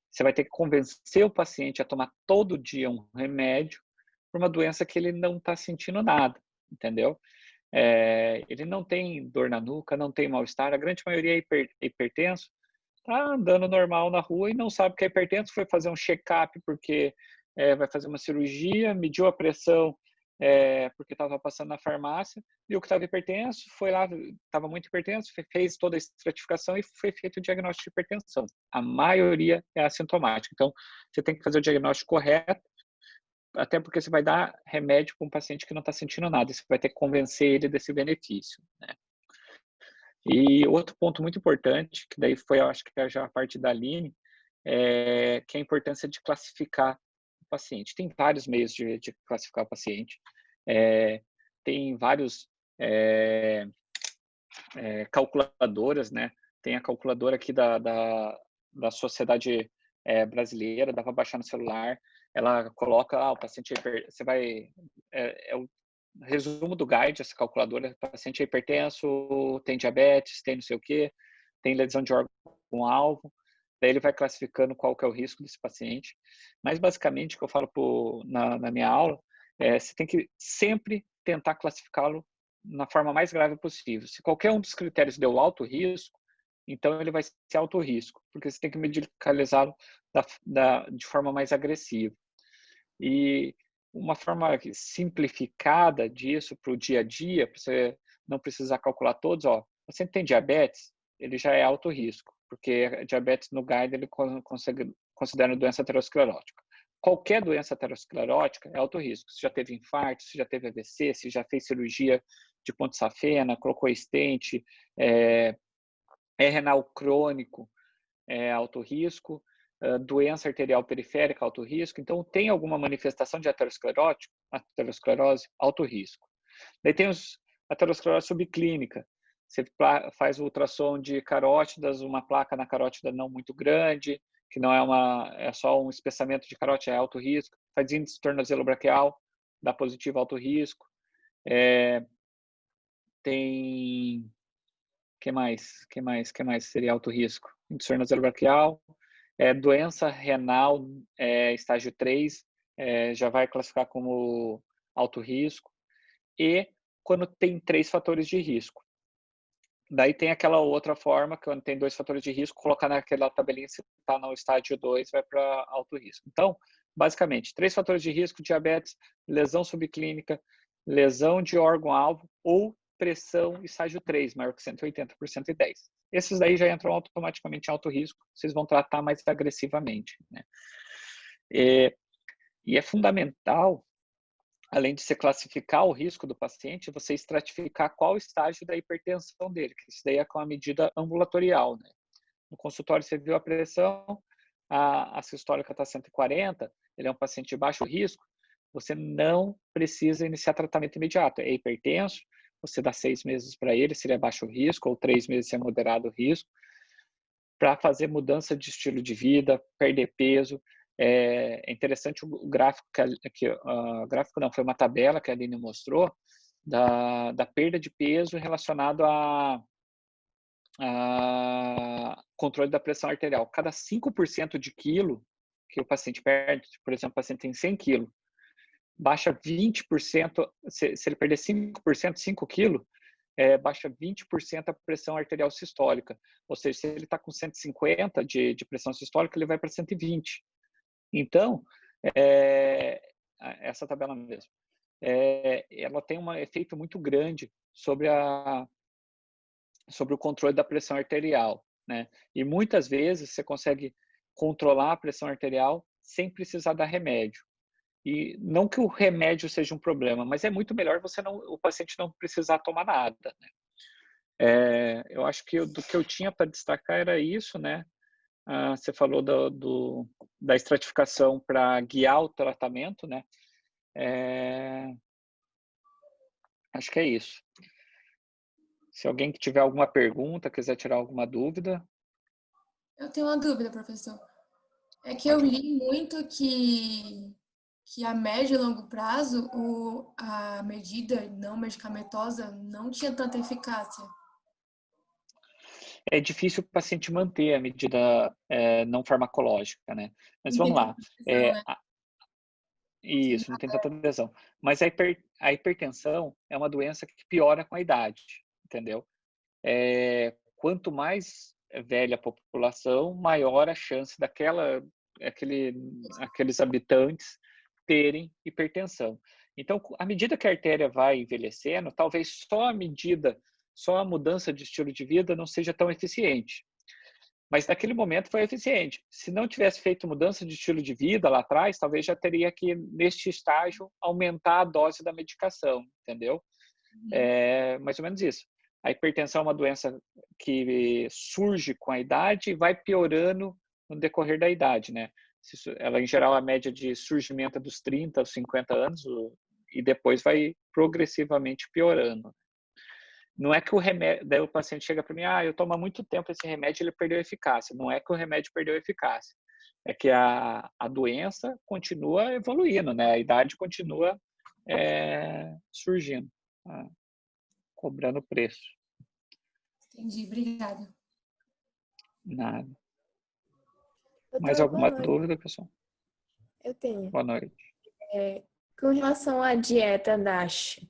Você vai ter que convencer o paciente a tomar todo dia um remédio para uma doença que ele não está sentindo nada, entendeu? Ele não tem dor na nuca, não tem mal-estar, a grande maioria é hipertenso, está andando normal na rua e não sabe que é hipertenso, foi fazer um check-up porque vai fazer uma cirurgia, mediu a pressão porque estava passando na farmácia, viu que estava hipertenso, foi lá, estava muito hipertenso, fez toda a estratificação e foi feito o diagnóstico de hipertensão. A maioria é assintomática, então você tem que fazer o diagnóstico correto, até porque você vai dar remédio para um paciente que não está sentindo nada, você vai ter que convencer ele desse benefício, né? E outro ponto muito importante, que daí foi, eu acho que já a parte da Aline, que é a importância de classificar o paciente. Tem vários meios de classificar o paciente, tem vários calculadoras, né? Tem a calculadora aqui da Sociedade Brasileira, dá para baixar no celular. Ela coloca, o paciente, você vai, o resumo do guide, essa calculadora, o paciente é hipertenso, tem diabetes, tem não sei o quê, tem lesão de órgão-alvo, daí ele vai classificando qual que é o risco desse paciente. Mas, basicamente, o que eu falo na minha aula, você tem que sempre tentar classificá-lo na forma mais grave possível. Se qualquer um dos critérios deu alto risco, então ele vai ser alto risco, porque você tem que medicalizá-lo de forma mais agressiva. E uma forma simplificada disso para o dia a dia, para você não precisar calcular todos, ó, você tem diabetes, ele já é alto risco, porque diabetes no GUIDE ele considera doença aterosclerótica. Qualquer doença aterosclerótica é alto risco. Se já teve infarto, se já teve AVC, se já fez cirurgia de ponte safena, colocou stent, é renal crônico, é alto risco, doença arterial periférica, alto risco. Então, tem alguma manifestação de aterosclerose, alto risco. Daí tem os aterosclerose subclínica. Você faz o ultrassom de carótidas, uma placa na carótida não muito grande, que não é só um espessamento de carótida, é alto risco. Faz índice tornozelo-braquial, dá positivo, alto risco. Tem... que mais seria alto risco? Índice tornozelo-braquial. Doença renal, estágio 3, já vai classificar como alto risco. E quando tem 3 fatores de risco. Daí tem aquela outra forma, que quando tem 2 fatores de risco, colocar naquela tabelinha, se está no estágio 2, vai para alto risco. Então, basicamente, 3 fatores de risco: diabetes, lesão subclínica, lesão de órgão-alvo ou pressão estágio 3, maior que 180 por 110. Esses daí já entram automaticamente em alto risco, vocês vão tratar mais agressivamente, né? E é fundamental, além de você classificar o risco do paciente, você estratificar qual estágio da hipertensão dele, que isso daí é com a medida ambulatorial, né? No consultório você viu a pressão, a sistólica está 140, ele é um paciente de baixo risco, você não precisa iniciar tratamento imediato. É hipertenso, você dá 6 meses para ele, se ele é baixo risco, ou 3 meses se é moderado risco, para fazer mudança de estilo de vida, perder peso. É interessante o gráfico gráfico não, foi uma tabela que a Aline mostrou da perda de peso relacionado a controle da pressão arterial. Cada 5% de quilo que o paciente perde, por exemplo, o paciente tem 100 quilos, baixa 20%, se ele perder 5%, 5 quilos, baixa 20% a pressão arterial sistólica. Ou seja, se ele está com 150 de pressão sistólica, ele vai para 120. Então, essa tabela mesmo, ela tem um efeito muito grande sobre o controle da pressão arterial, né? E muitas vezes você consegue controlar a pressão arterial sem precisar dar remédio. E não que o remédio seja um problema, mas é muito melhor o paciente não precisar tomar nada, né? Eu acho que do que eu tinha para destacar era isso, né? Você falou da estratificação para guiar o tratamento, né? Acho que é isso. Se alguém tiver alguma pergunta, quiser tirar alguma dúvida. Eu tenho uma dúvida, professor. É que eu li muito que a médio e longo prazo a medida não medicamentosa não tinha tanta eficácia. É difícil o paciente manter a medida não farmacológica, né? Mas vamos lá. Isso, não tem tanta adesão. Mas a hipertensão é uma doença que piora com a idade, entendeu? Quanto mais velha a população, maior a chance aqueles habitantes terem hipertensão. Então, à medida que a artéria vai envelhecendo, talvez só a mudança de estilo de vida não seja tão eficiente. Mas naquele momento foi eficiente. Se não tivesse feito mudança de estilo de vida lá atrás, talvez já teria que, neste estágio, aumentar a dose da medicação, entendeu? É mais ou menos isso. A hipertensão é uma doença que surge com a idade e vai piorando no decorrer da idade, né? Ela, em geral, a média de surgimento é dos 30 aos 50 anos e depois vai progressivamente piorando. Não é que o remédio, daí o paciente chega para mim, eu tomo há muito tempo esse remédio, ele perdeu eficácia. Não é que o remédio perdeu eficácia, é que a doença continua evoluindo, né? A idade continua surgindo, cobrando preço. Entendi, obrigada. Nada. Mais alguma dúvida, pessoal? Eu tenho. Boa noite. Com relação à dieta DASH,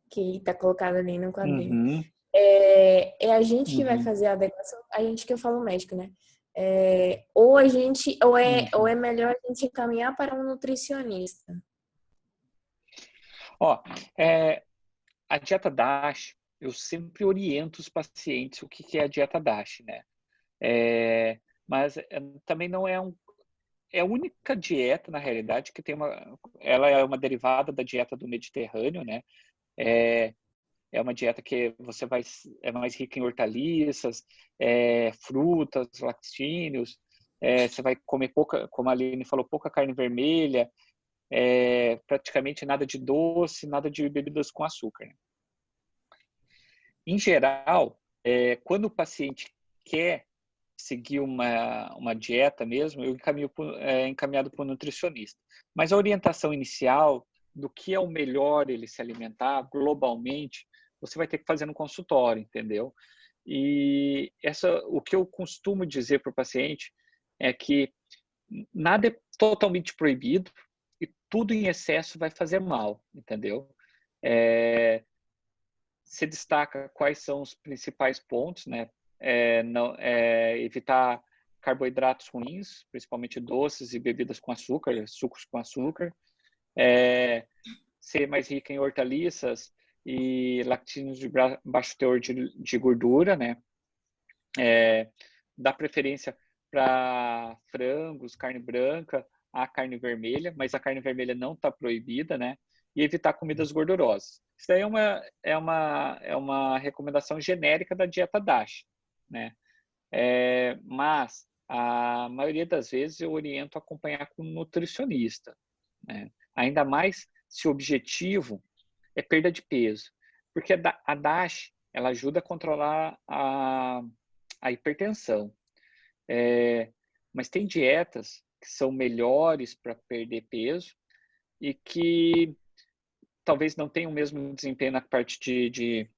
que está colocada ali no quadrinho, Uhum. É a gente que vai fazer a adequação, a gente que eu falo médico, né? Ou é melhor a gente encaminhar para um nutricionista? Ó, é, a dieta DASH, eu sempre oriento os pacientes o que é a dieta DASH, né? Mas também não é a única dieta, na realidade, que ela é uma derivada da dieta do Mediterrâneo, né? É uma dieta que é mais rica em hortaliças, frutas, laticínios, você vai comer pouca, como a Aline falou, pouca carne vermelha, praticamente nada de doce, nada de bebidas com açúcar. Né? Em geral, quando o paciente quer seguir uma dieta mesmo, eu encaminhado para o nutricionista. Mas a orientação inicial do que é o melhor ele se alimentar globalmente, você vai ter que fazer no consultório, entendeu? E o que eu costumo dizer para o paciente é que nada é totalmente proibido e tudo em excesso vai fazer mal, entendeu? Se destaca quais são os principais pontos, né? Evitar carboidratos ruins, principalmente doces e bebidas com açúcar, sucos com açúcar, ser mais rica em hortaliças e laticínios de baixo teor de gordura, né? Dar preferência para frangos, carne branca, a carne vermelha, mas a carne vermelha não está proibida, né? E evitar comidas gordurosas. Isso daí é uma recomendação genérica da dieta DASH, né? Mas a maioria das vezes eu oriento a acompanhar com um nutricionista, né? Ainda mais se o objetivo é perda de peso, porque a DASH ela ajuda a controlar a hipertensão. Mas tem dietas que são melhores para perder peso e que talvez não tenham o mesmo desempenho na parte de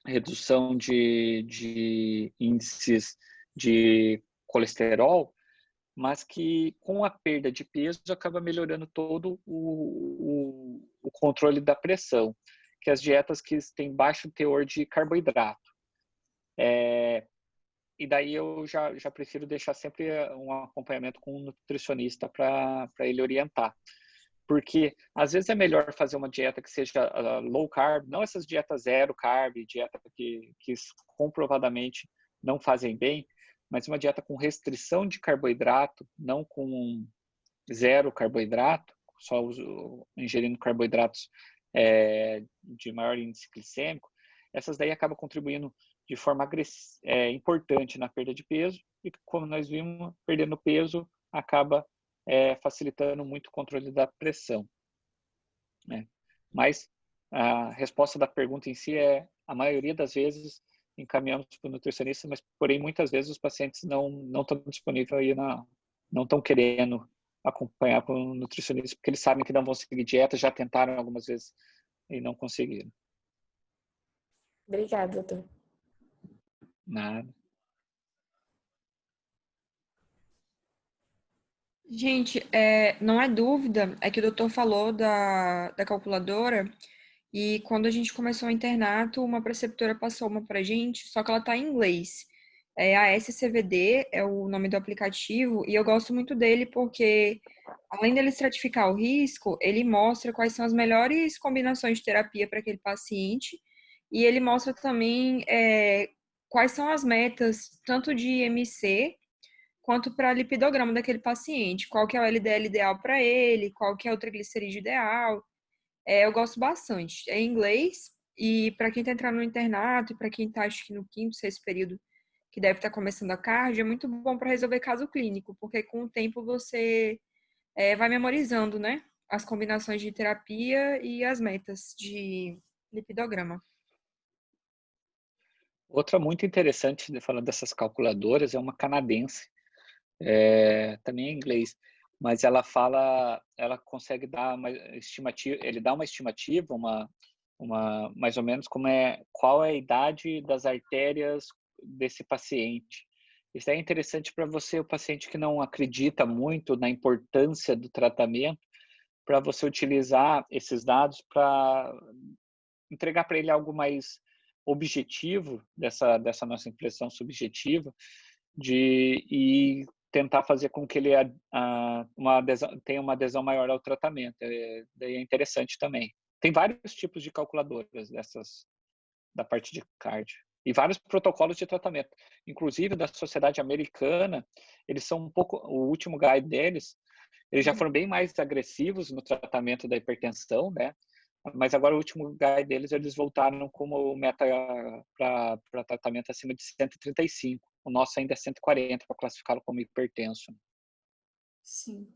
redução de índices de colesterol, mas que com a perda de peso acaba melhorando todo o controle da pressão, que as dietas que têm baixo teor de carboidrato. E daí eu já prefiro deixar sempre um acompanhamento com um nutricionista para ele orientar. Porque às vezes é melhor fazer uma dieta que seja low carb, não essas dietas zero carb, dieta que comprovadamente não fazem bem, mas uma dieta com restrição de carboidrato, não com zero carboidrato, só ingerindo carboidratos de maior índice glicêmico, essas daí acabam contribuindo de forma importante na perda de peso e, como nós vimos, perdendo peso acaba facilitando muito o controle da pressão. Né? Mas a resposta da pergunta em si a maioria das vezes encaminhamos para o nutricionista, mas porém muitas vezes os pacientes não estão disponíveis aí não estão querendo acompanhar com o nutricionista porque eles sabem que não vão seguir dieta, já tentaram algumas vezes e não conseguiram. Obrigada, doutor. Nada. Gente, não é dúvida, é que o doutor falou da calculadora e quando a gente começou o internato, uma preceptora passou uma pra gente, só que ela tá em inglês. A SCVD é o nome do aplicativo e eu gosto muito dele porque, além dele estratificar o risco, ele mostra quais são as melhores combinações de terapia para aquele paciente e ele mostra também quais são as metas, tanto de IMC quanto para lipidograma daquele paciente, qual que é o LDL ideal para ele, qual que é o triglicerídeo ideal. Eu gosto bastante. É em inglês e para quem está entrando no internato e para quem está acho que no quinto, sexto período, que deve estar começando a cardio, é muito bom para resolver caso clínico, porque com o tempo você vai memorizando, né? As combinações de terapia e as metas de lipidograma. Outra muito interessante, falando dessas calculadoras, é uma canadense, também em inglês, mas ela consegue dar uma estimativa, ele dá uma estimativa, mais ou menos qual é a idade das artérias desse paciente. Isso é interessante para o paciente que não acredita muito na importância do tratamento, para você utilizar esses dados para entregar para ele algo mais objetivo dessa nossa impressão subjetiva e tentar fazer com que ele tenha uma adesão maior ao tratamento. Daí é interessante também. Tem vários tipos de calculadoras da parte de cardio. E vários protocolos de tratamento. Inclusive, da Sociedade Americana, eles são um pouco... O último guide deles, eles já foram bem mais agressivos no tratamento da hipertensão, né? Mas agora o último guide deles, eles voltaram como meta para tratamento acima de 135. O nosso ainda é 140 para classificá-lo como hipertenso. Sim.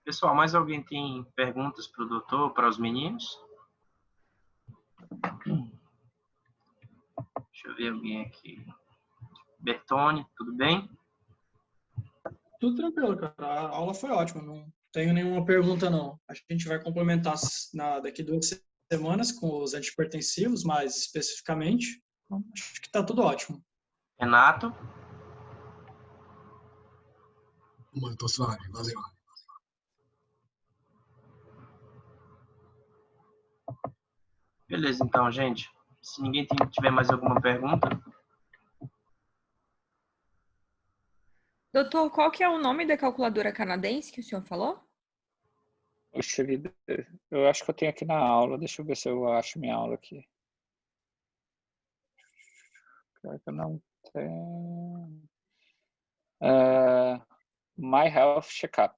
Pessoal, mais alguém tem perguntas para o doutor, para os meninos? Deixa eu ver alguém aqui. Bertone, tudo bem? Tudo tranquilo, cara. A aula foi ótima. Não tenho nenhuma pergunta, não. A gente vai complementar daqui 2 semanas com os antihipertensivos, mais especificamente. Então, acho que está tudo ótimo. Renato? Mano, tô suave, valeu. Beleza, então, gente. Se ninguém tiver mais alguma pergunta... Doutor, qual que é o nome da calculadora canadense que o senhor falou? Puxa vida, eu acho que eu tenho aqui na aula. Deixa eu ver se eu acho minha aula aqui. Claro que eu não tenho. My Health Checkup.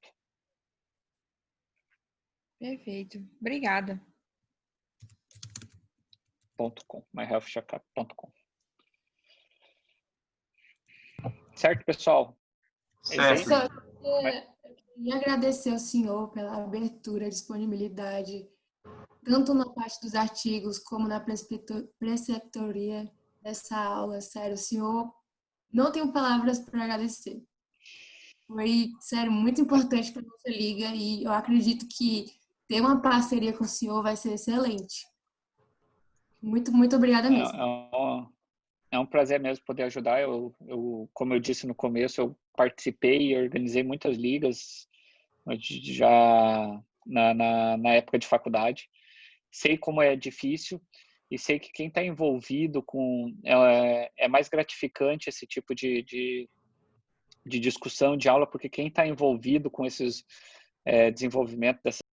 Perfeito. Obrigada. .com, myhealthcheckup.com. Certo, pessoal? Certo. Só queria agradecer ao senhor pela abertura, disponibilidade, tanto na parte dos artigos como na preceptoria dessa aula. Sério, o senhor, não tenho palavras para agradecer. Foi, sério, muito importante para a nossa liga e eu acredito que ter uma parceria com o senhor vai ser excelente. Muito, muito obrigada mesmo. É um prazer mesmo poder ajudar. Como eu disse no começo, eu participei e organizei muitas ligas já na época de faculdade. Sei como é difícil e sei que quem está envolvido é mais gratificante esse tipo de discussão, de aula, porque quem está envolvido com esses desenvolvimento dessas